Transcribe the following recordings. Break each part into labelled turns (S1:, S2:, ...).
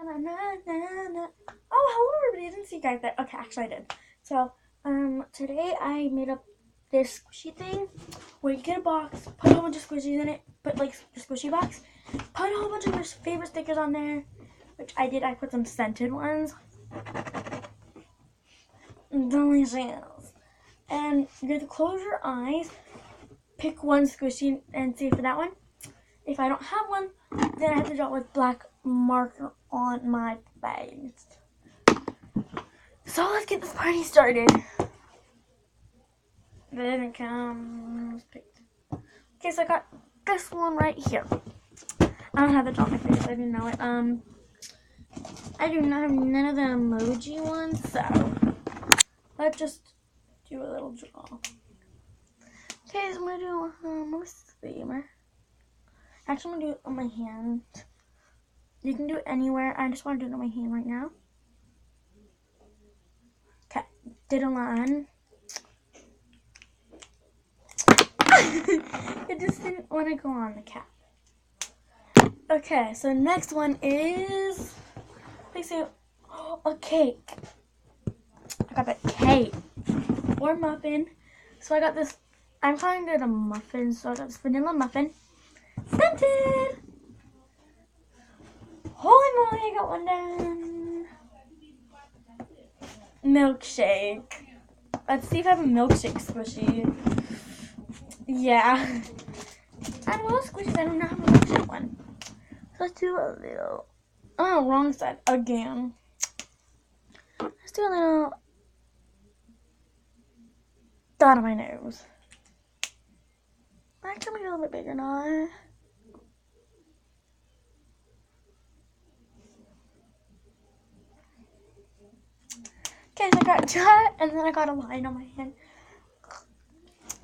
S1: Oh, hello everybody. I didn't see you guys there. Okay, actually I did. So, today I made up this squishy thing where you get a box, put a whole bunch of squishies in it, put like your squishy box, put a whole bunch of your favorite stickers on there, which I did. I put some scented ones. Delicious. And you have to close your eyes, pick one squishy and see for that one. If I don't have one, then I have to draw with black marker on my face. So let's get this party started. Then it comes picked. Okay, so I got this one right here. I don't have the draw on my face. I didn't know it. I do not have none of the emoji ones, so let's just do a little draw. Okay, so I'm gonna do actually, I'm gonna do it on my hand. You can do it anywhere. I just want to do it on my hand right now. Okay, did a line. It just didn't want to go on the cap. Okay, so next one is, let's see, a cake. I got that cake or muffin. So I got this. I'm calling it a muffin. So I got this vanilla muffin, scented. Holy moly, I got one done. Milkshake. Let's see if I have a milkshake squishy. Yeah. I have a little squishies. I do not have a milkshake one. So let's do a little. Oh, wrong side again. Let's do a little dot on my nose. Actually, I'm gonna do a little bit bigger now. Okay, so I got that, and then I got a line on my hand.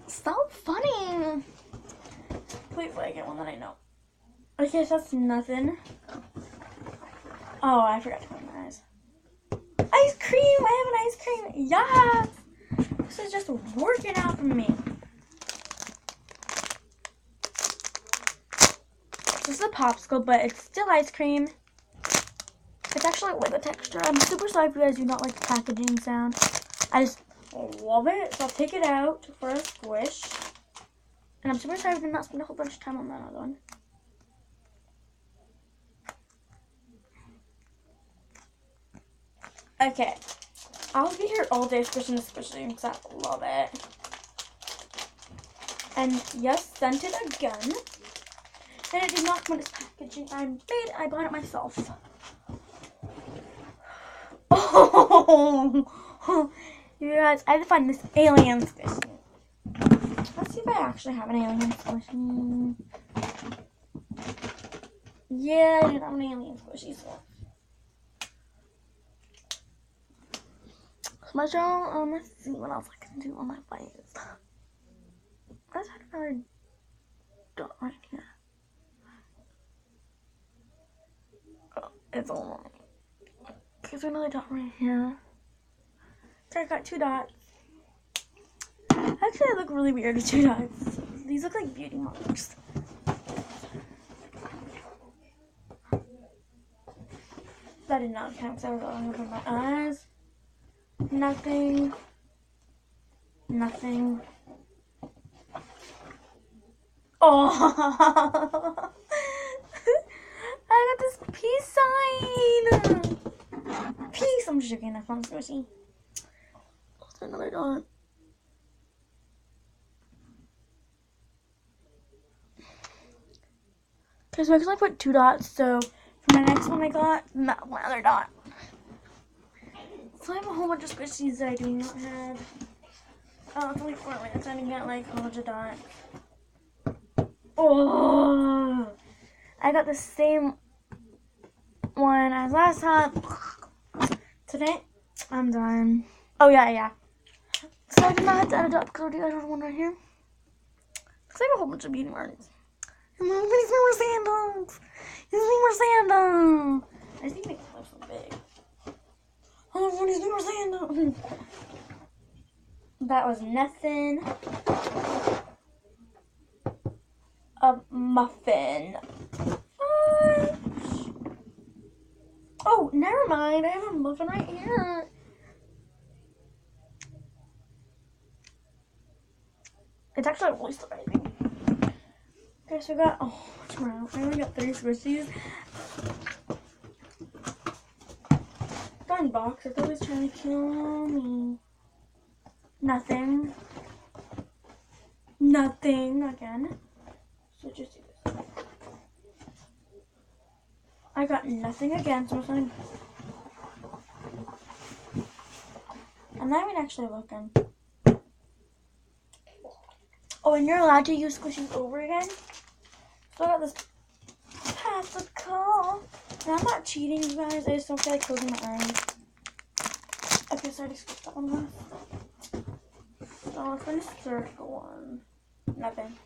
S1: So funny. Wait, I get one that I know. Okay, so that's nothing. Oh, I forgot to put my eyes. Ice cream! I have an ice cream! Yes! This is just working out for me. This is a popsicle, but it's still ice cream. It's actually with a texture. I'm super sorry if you guys do not like the packaging sound. I just love it. So I'll take it out for a squish. And I'm super sorry I did not spend a whole bunch of time on that other one. Okay. I'll be here all day squishing this squishing because I love it. And yes, scented again. And it did not come in its packaging. I bought it myself. Oh, you guys, I had to find this alien squishy. Let's see if I actually have an alien squishy. Yeah, I do have an alien squishy. So let's see what else I can do on my face. Let's have another dot right here. Oh, it's all wrong. Okay, so another dot right here. So I got two dots. Actually, I look really weird with two dots. These look like beauty marks. That did not count because I was going over my eyes. Nothing. Nothing. Oh! I got this peace sign! Peace! I'm just joking. That's not squishy. Let's do another dot. Okay, so I actually put two dots, so for my next one I got one other dot. So I have a whole bunch of squishies that I do not have. Oh, it's only 4 minutes. I didn't get like a whole bunch of dots. Oh! I got the same one as last time. Today, I'm done. Oh, yeah. So I did not have to add a dot because I already added one right here. Looks like a whole bunch of beauty marks. And then these more sandals. These more sandals. I just need to make my lips so big. Oh, these more sandals. That was nothing. A muffin. Oh, never mind. I have a muffin right here. It's actually really surprising. Okay, so we got, oh, tomorrow. I only got 3 squishies. Darn box, it's always trying to kill me. Nothing. Nothing again. So just do this. I got nothing again, so I'm going to. I'm not even actually looking. Oh, and you're allowed to use squishies over again. So I got this popsicle. And I'm not cheating, you guys. I just don't feel like closing my eyes. Okay, so I just squished that one off. So let's finish the circle one. Nothing.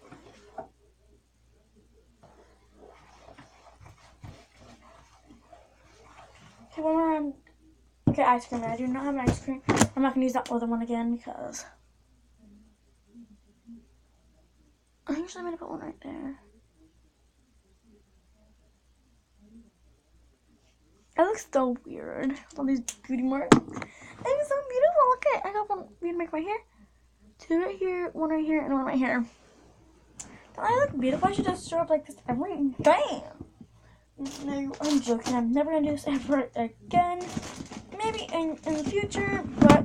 S1: Okay, one more. Okay, ice cream. I do not have an ice cream. I'm not gonna use that other one again because I usually made put one right there. It looks so weird with all these beauty marks. It's so beautiful. Look at it. I got one beauty mark right here, 2 right here, 1 right here, and 1 right here. Don't I look beautiful? I should just show up like this every day. No, I'm joking. I'm never gonna do this ever again. Maybe in the future, but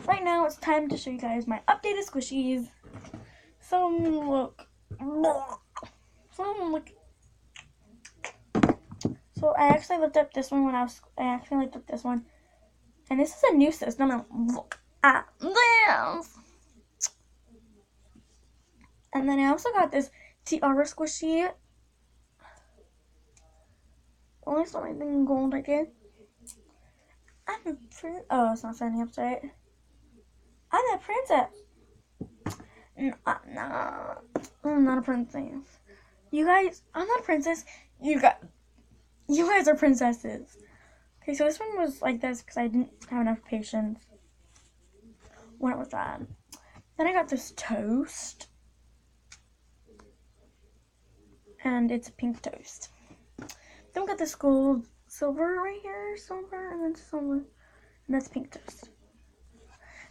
S1: right now it's time to show you guys my updated squishies. So look. So I actually looked up this one when I actually looked up this one. And this is a new system. And look at this. And then I also got this tiara squishy. Only saw anything in gold right there. I'm a princess. Oh, it's not standing up straight. I'm a princess. No, I'm not a princess. You guys, I'm not a princess. You guys are princesses. Okay, so this one was like this because I didn't have enough patience when it was that. Then I got this toast. And it's a pink toast. Then we got this gold, silver right here, silver, and then silver. And that's pink toast.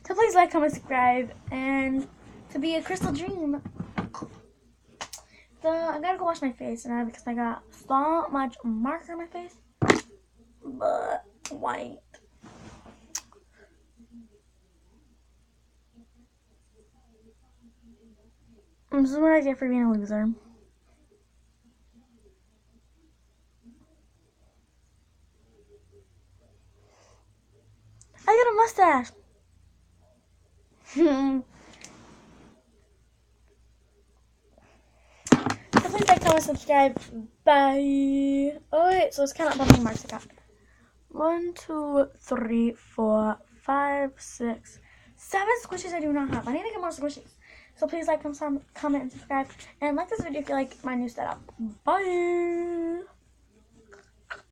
S1: So please like, comment, subscribe, and to be a crystal dream. So I gotta go wash my face now because I got so much marker on my face. But white. This is what I get for being a loser. I got a mustache. So please like, comment, subscribe. Bye. Alright, so let's count up how many marks I got. 1, 2, 3, 4, 5, 6, 7 squishies I do not have. I need to get more squishies. So please like, comment, and subscribe. And like this video if you like my new setup. Bye.